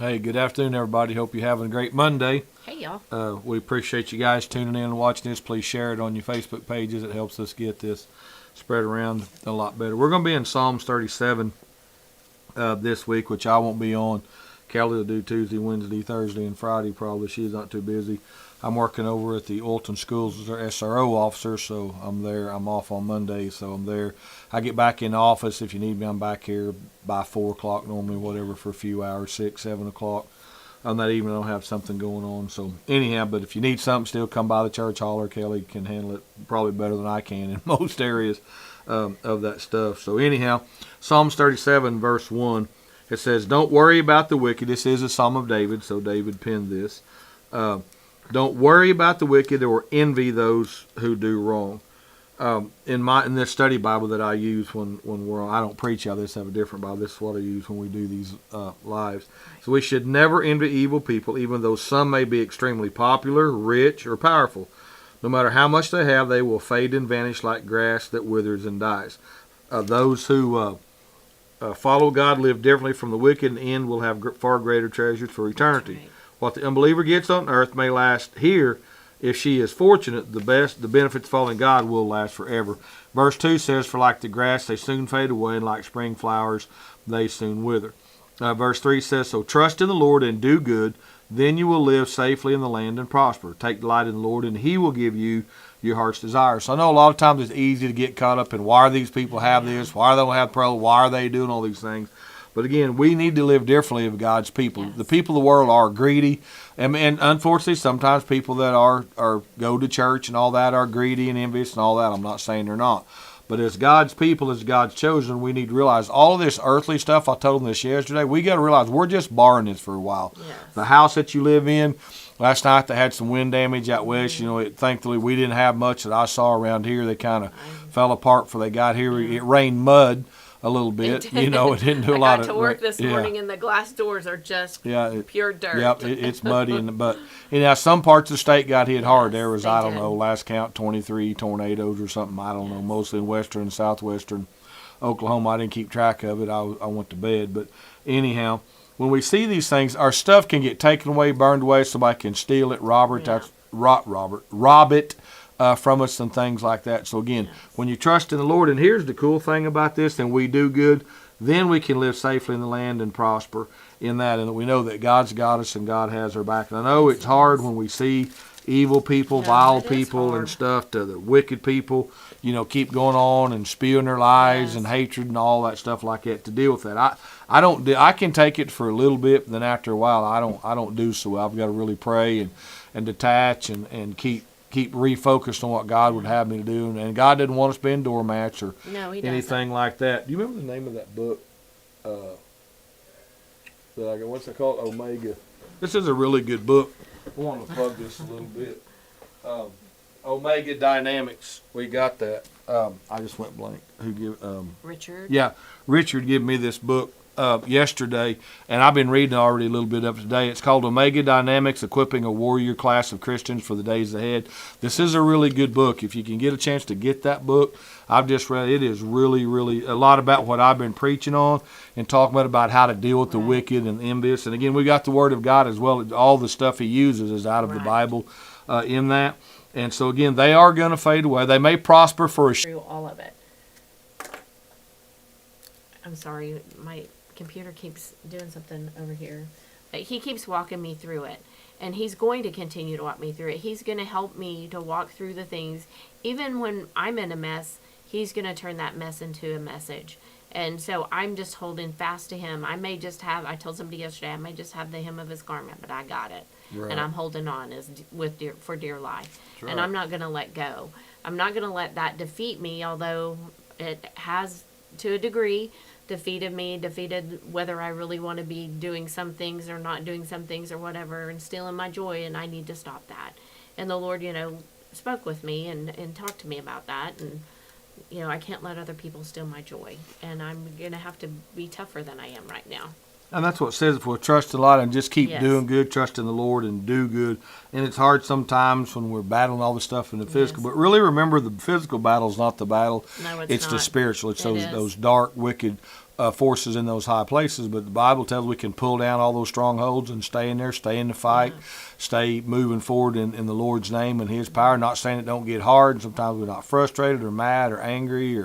Hey, good afternoon, everybody. Hope you're having a great Monday. Hey, y'all. We appreciate you guys tuning in and watching this. Please share it on your Facebook pages. It helps us get this spread around a lot better. We're going to be in Psalms 37 this week, which I won't be on. Kelly will do Tuesday, Wednesday, Thursday, and Friday probably. She's not too busy. I'm working over at the Olton Schools as their SRO officer, so I'm there. I'm off on Monday, so I'm there. I get back in the office. If you need me, I'm back here by 4 o'clock normally, whatever, for a few hours, 6, 7 o'clock. On that evening, I'll have something going on. So anyhow, but if you need something, still come by the church holler. Kelly can handle it probably better than I can in most areas of that stuff. So anyhow, Psalms 37, verse 1, it says, "Don't worry about the wicked." This is a Psalm of David, so David penned this. Don't worry about the wicked or envy those who do wrong. In this study Bible that I use when we're on, I don't preach out of this, I have a different Bible. This is what I use when we do these lives. So we should never envy evil people, even though some may be extremely popular, rich, or powerful. No matter how much they have, they will fade and vanish like grass that withers and dies. Those who follow God live differently from the wicked, and end will have far greater treasures for eternity. Right. What the unbeliever gets on earth may last here. If she is fortunate, the benefits of following God will last forever. Verse 2 says, "For like the grass, they soon fade away, and like spring flowers, they soon wither." Verse 3 says, "So trust in the Lord and do good, then you will live safely in the land and prosper. Take delight in the Lord, and He will give you your heart's desire." So I know a lot of times it's easy to get caught up in why these people have this, why they don't have problem, why are they doing all these things. But again, we need to live differently of God's people. Yes. The people of the world are greedy, and unfortunately, sometimes people that are go to church and all that are greedy and envious and all that. I'm not saying they're not, but as God's people, as God's chosen, we need to realize all of this earthly stuff. I told them this yesterday. We got to realize we're just borrowing this for a while. Yes. The house that you live in. Last night they had some wind damage out west. You know, thankfully we didn't have much that I saw around here. They kind of fell apart before they got here. It rained mud a little bit. You know, it didn't do a lot of. I got to work this morning, and the glass doors are just pure dirt. Yep, it's muddy, but some parts of the state got hit hard. There was, I don't know, last count 23 tornadoes or something. I don't know, mostly in western and southwestern Oklahoma. I didn't keep track of it. I went to bed, but anyhow, when we see these things, our stuff can get taken away, burned away. Somebody can steal it, rob it from us, and things like that. So again, when you trust in the Lord, and here's the cool thing about this, and we do good, then we can live safely in the land and prosper in that, and we know that God's got us and God has our back. And I know it's hard when we see evil people, vile people, and stuff, to the wicked people, keep going on and spewing their lies and hatred and all that stuff like that, to deal with that. I can take it for a little bit, but then after a while, I don't do so well. I've got to really pray and detach and keep refocused on what God would have me to do. And God didn't want us being doormats or anything like that. Do you remember the name of that book? What's it called? Omega. This is a really good book. I want to plug this a little bit. Omega Dynamics. We got that. I just went blank. Richard? Yeah, Richard gave me this book yesterday, and I've been reading already a little bit of it today. It's called Omega Dynamics, Equipping a Warrior Class of Christians for the Days Ahead. This is a really good book. If you can get a chance to get that book, I've just read it. It is really, really a lot about what I've been preaching on and talking about how to deal with the wicked and the envious. And again, we got the Word of God as well. All the stuff he uses is out of the Bible in that. And so again, they are going to fade away. They may prosper for a through all of it. I'm sorry, my computer keeps doing something over here. He keeps walking me through it, and he's going to continue to walk me through it. He's going to help me to walk through the things. Even when I'm in a mess, he's going to turn that mess into a message. And so I'm just holding fast to him. I told somebody yesterday, I may just have the hem of his garment, but I got it. Right. And I'm holding on for dear life. Right. And I'm not going to let go. I'm not going to let that defeat me, although it has, to a degree, defeated whether I really want to be doing some things or not doing some things or whatever, and stealing my joy, and I need to stop that. And the Lord, spoke with me and talked to me about that, and I can't let other people steal my joy, and I'm going to have to be tougher than I am right now. And that's what it says, if we trust a lot and just keep doing good, trust in the Lord and do good. And it's hard sometimes when we're battling all the stuff in the physical. But really remember, the physical battle is not the battle. No, it's not. The spiritual. It's those dark, wicked forces in those high places, but the Bible tells we can pull down all those strongholds and stay in there, stay in the fight, stay moving forward in the Lord's name and His power. Not saying it don't get hard, and sometimes we're not frustrated or mad or angry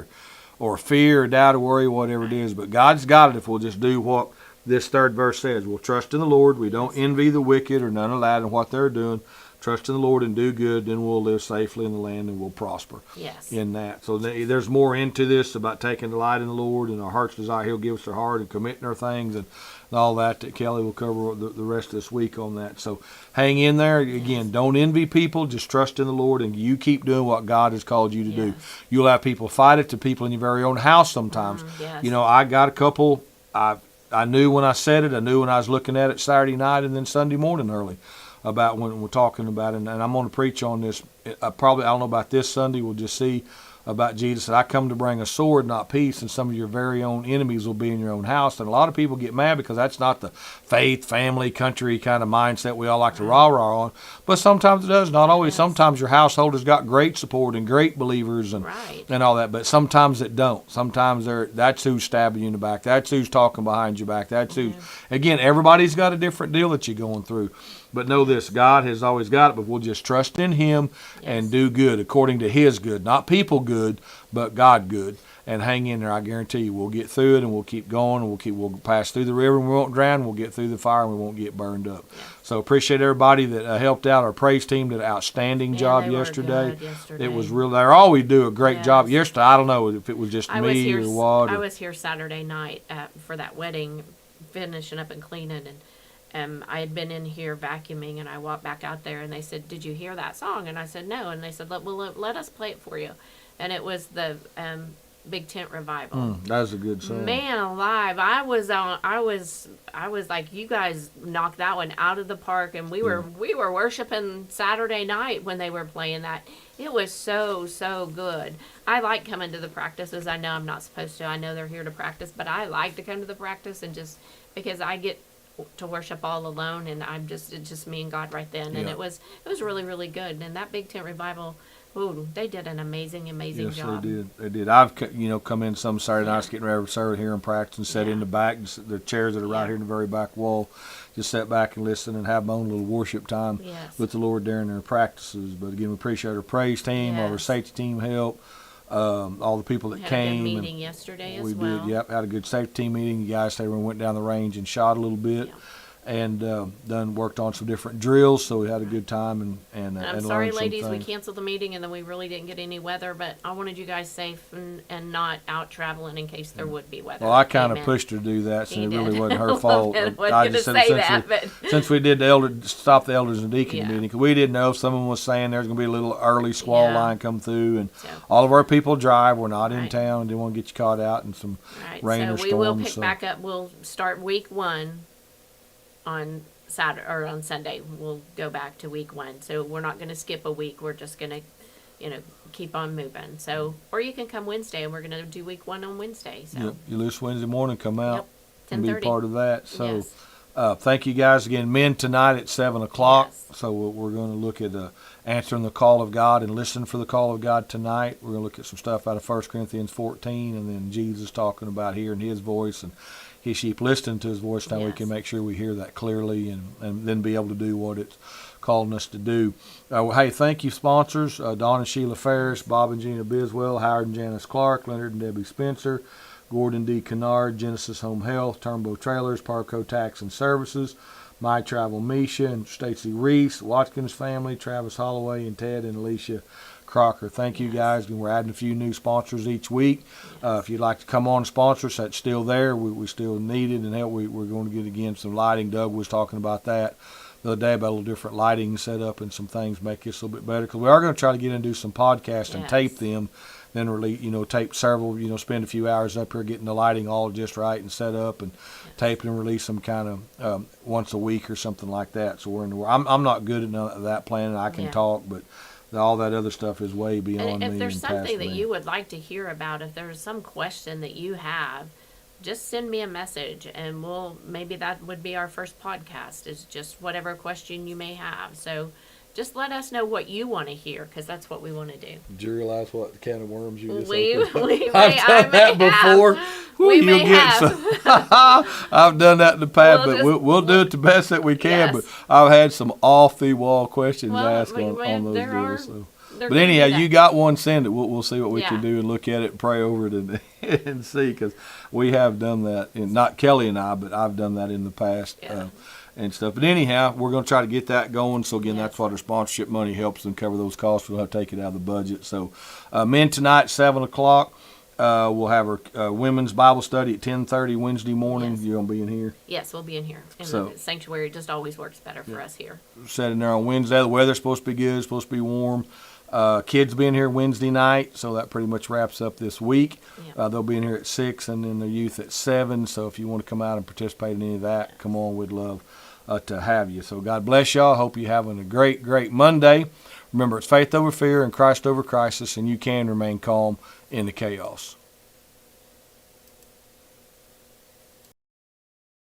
or fear or doubt or worry, whatever it is, but God's got it if we'll just do what this third verse says. We'll trust in the Lord. We don't envy the wicked or none of that and what they're doing. Trust in the Lord and do good, then we'll live safely in the land and we'll prosper in that. So there's more into this about taking delight in the Lord and our heart's desire. He'll give us our heart and committing our things and all that Kelly will cover the rest of this week on that. So hang in there. Again, don't envy people. Just trust in the Lord and you keep doing what God has called you to do. You'll have people fight it to people in your very own house sometimes. You know, I got a couple, I knew when I said it. I knew when I was looking at it Saturday night and then Sunday morning early. About when we're talking about it, and I'm going to preach on this. I don't know about this Sunday. We'll just see about Jesus said, "I come to bring a sword, not peace." And some of your very own enemies will be in your own house. And a lot of people get mad because that's not the faith, family, country kind of mindset we all like to rah-rah on. But sometimes it does. Not always. Sometimes your household has got great support and great believers and all that. But sometimes it don't. Sometimes that's who's stabbing you in the back. That's who's talking behind your back. That's who's. Again, everybody's got a different deal that you're going through. But know this, God has always got it, but we'll just trust in Him and do good according to His good. Not people good, but God good. And hang in there. I guarantee you we'll get through it and we'll keep going and we'll pass through the river and we won't drown. We'll get through the fire and we won't get burned up. So appreciate everybody that helped out. Our praise team did an outstanding job yesterday. It was real. They always do a great job. Yesterday, I don't know if it was just me or what. I was here Saturday night for that wedding, finishing up and cleaning, and I had been in here vacuuming, and I walked back out there, and they said, "Did you hear that song?" And I said, "No." And they said, let us play it for you. And it was the Big Tent Revival. That was a good song. Man alive, I was like, you guys knocked that one out of the park, and we were worshiping Saturday night when they were playing that. It was so good. I like coming to the practices. I know I'm not supposed to. I know they're here to practice, but I like to come to the practice and just because I get to worship all alone, and it's just me and God right then, and it was really, really good. And that Big Tent Revival, they did an amazing job. Yes, they did. I've come in some Saturday nights getting ready for service here and practice and sat in the back, the chairs that are right here in the very back wall, just sat back and listen and have my own little worship time with the Lord during their practices. But again, we appreciate our praise team, all our safety team help. All the people that came. We had a good meeting yesterday as well. We did, had a good safety team meeting. You guys stayed, we went down the range and shot a little bit, and worked on some different drills. So we had a good time and I'm sorry, ladies, we canceled the meeting and then we really didn't get any weather. But I wanted you guys safe and not out traveling in case there would be weather. Well, I kind of pushed her to do that, so it really wasn't her fault. I just said since we did stop the elders and deacon meeting, because we didn't know if someone was saying there's going to be a little early squall line come through, and all of our people drive. We're not in town. Didn't want to get you caught out in some rain or storms. So we will pick back up. We'll start week 1 on Saturday or on Sunday. We'll go back to week 1. So we're not going to skip a week. We're just going to, keep on moving. So, or you can come Wednesday, and we're going to do week 1 on Wednesday. So you lose Wednesday morning, come out and be 10:30. part of that. So, thank you guys again. Men tonight at 7:00. So we're going to look at answering the call of God and listening for the call of God tonight. We're going to look at some stuff out of 1 Corinthians 14, and then Jesus talking about hearing His voice and His sheep listening to His voice. Now we can make sure we hear that clearly and then be able to do what it's calling us to do. Hey, thank you, sponsors. Don and Sheila Ferris, Bob and Gina Biswell, Howard and Janice Clark, Leonard and Debbie Spencer, Gordon D. Kennard, Genesis Home Health, Turnbow Trailers, Parco Tax and Services, My Travel Misha and Stacy Reese, Watkins Family, Travis Holloway, and Ted and Alicia Crocker. Thank you guys. We're adding a few new sponsors each week. If you'd like to come on and sponsor us, that's still there. We still need it and help. We're going to get again some lighting. Doug was talking about that the other day about a little different lighting setup and some things make this a little bit better, because we are going to try to get in and do some podcasts and tape them, then release, tape several, spend a few hours up here getting the lighting all just right and set up and tape and release them kind of once a week or something like that. So we're in the I'm not good at none of that planning. I can talk, but all that other stuff is way beyond me. If there's something that you would like to hear about, if there's some question that you have, just send me a message, and maybe that would be our first podcast, is just whatever question you may have. So just let us know what you want to hear, because that's what we want to do. Did you realize what can of worms you just We opened? may, I've done that before. Whew, We may you'll get have. some. I've done that in the past, We'll but just- we'll do it the best that we can. Yes. But I've had some off the wall questions Well, asked we- on those there are- deals. So. They're But gonna do anyhow, that. you got one. Send it. We'll see what we Yeah. can do and look at it and pray over it and, and see, because we have done that. And not Kelly and I, but I've done that in the past. Yeah. And stuff. But anyhow, we're going to try to get that going. So again, Yes. that's what our sponsorship money helps them cover those costs. We'll have to take it out of the budget. So men tonight, 7:00. We'll have our women's Bible study at 10:30 Wednesday morning. Yes. You're going to be in here. Yes, we'll be in here. In So- the sanctuary, it just always works better for us here. Sitting there on Wednesday. The weather's supposed to be good. It's supposed to be warm. Kids being here Wednesday night, so that pretty much wraps up this week. Yeah. They'll be in here at 6, and then the youth at 7. So if you want to come out and participate in any of that, come on. We'd love to have you. So God bless y'all. Hope you're having a great, great Monday. Remember, it's faith over fear and Christ over crisis, and you can remain calm in the chaos.